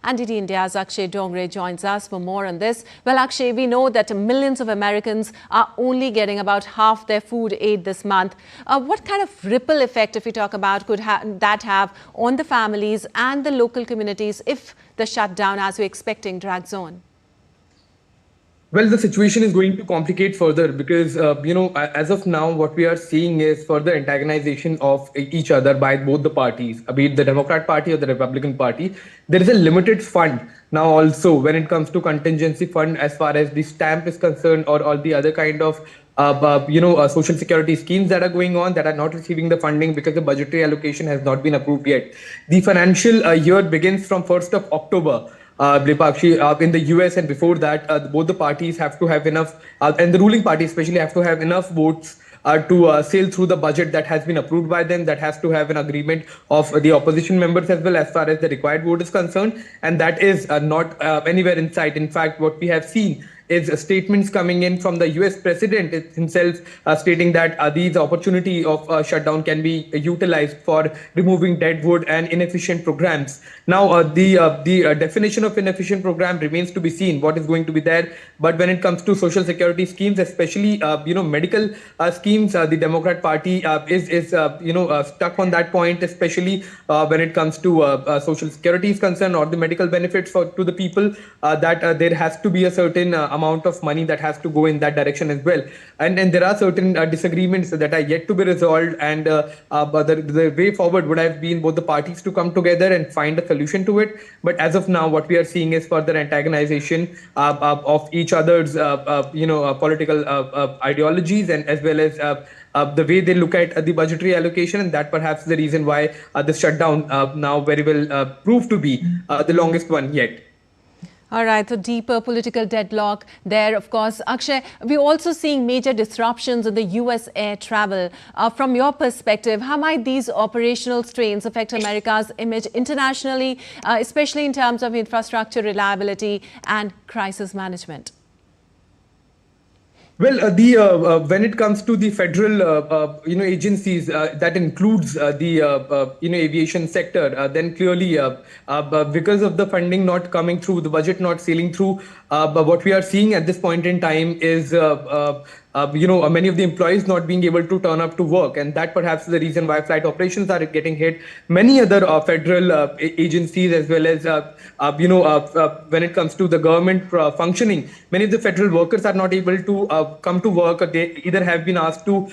NDT India's Akshay Dongre joins us for more on this. Well, Akshay, we know that millions of Americans are only getting about half their food aid this month. What kind of ripple effect, if we talk about, could that have on the families and the local communities if the shutdown, as we're expecting, drags on? Well, the situation is going to complicate further because, as of now, what we are seeing is further antagonization of each other by both the parties, be it the Democrat Party or the Republican Party. There is a limited fund now also when it comes to contingency fund as far as the stamp is concerned, or all the other kind of social security schemes that are going on that are not receiving the funding because the budgetary allocation has not been approved yet. The financial year begins from 1st of October. In the US, and before that, both the parties have to have enough, and the ruling party especially have to have enough votes to sail through the budget that has been approved by them, that has to have an agreement of the opposition members as well as far as the required vote is concerned. And that is not anywhere in sight. In fact, what we have seen is statements coming in from the US president himself stating that these opportunity of shutdown can be utilized for removing deadwood and inefficient programs. Now, the definition of inefficient program remains to be seen what is going to be there. But when it comes to social security schemes, especially medical schemes, the Democrat Party is stuck on that point, especially when it comes to social security is concerned, or the medical benefits to the people, that there has to be a certain amount of money that has to go in that direction as well. And there are certain disagreements that are yet to be resolved, and the way forward would have been both the parties to come together and find a solution to it. But as of now, what we are seeing is further antagonization of each other's political ideologies, and as well as the way they look at the budgetary allocation, and that perhaps the reason why the shutdown now very well proved to be the longest one yet. All right, so deeper political deadlock there, of course. Akshay, we're also seeing major disruptions in the US air travel. From your perspective, how might these operational strains affect America's image internationally, especially in terms of infrastructure reliability and crisis management? Well, when it comes to the federal, agencies, that includes the aviation sector. Then clearly, because of the funding not coming through, the budget not sailing through, but what we are seeing at this point in time is many of the employees not being able to turn up to work, and that perhaps is the reason why flight operations are getting hit. Many other federal agencies, as well as when it comes to the government functioning, many of the federal workers are not able to come to work. They either have been asked to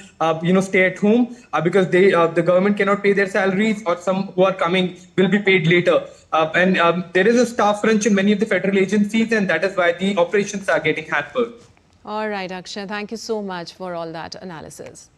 stay at home because the government cannot pay their salaries, or some who are coming will be paid later. And there is a staff crunch in many of the federal agencies, and that is why the operations are getting hampered. All right, Akshay, thank you so much for all that analysis.